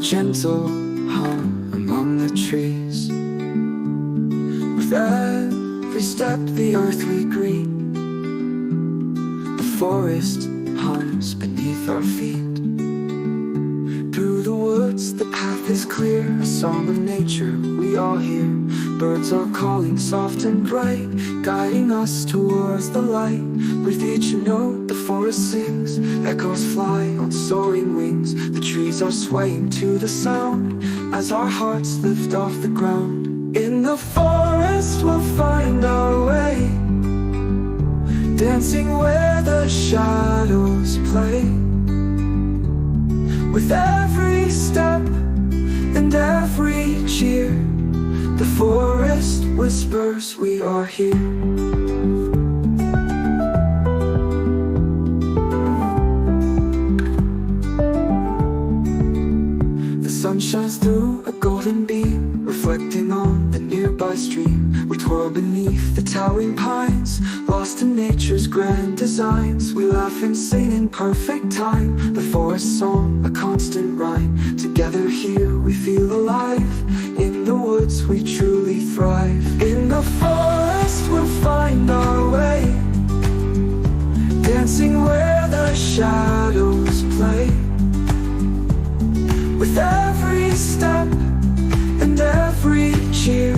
gentle hum among the trees. With every step the earth we greet, the forest hums beneath our feet. Through the woods the path is clear, a song of nature we all hear. Birds are calling soft and bright, guiding us towards the light. With each note the forest sings, echoes fly on soaring wings. The trees are swaying to the sound as our hearts lift off the ground. In the forest we'll find our way, dancing where the shadows play. With every step and every cheer, the forest whispers we are here. The sun shines through a golden beam, reflecting on the nearby stream. We twirl beneath the towering pines, lost in nature's grand designs. We laugh and sing in perfect time, the forest song, a constant rhyme. Together here we feel alive, in the woods we truly thrive. In the forest we'll find our way, dancing where the shadows play. With every step and every cheer,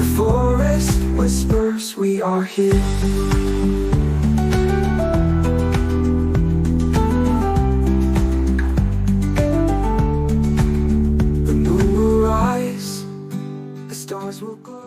the forest whispers we are here. The moon will rise, the stars will glow.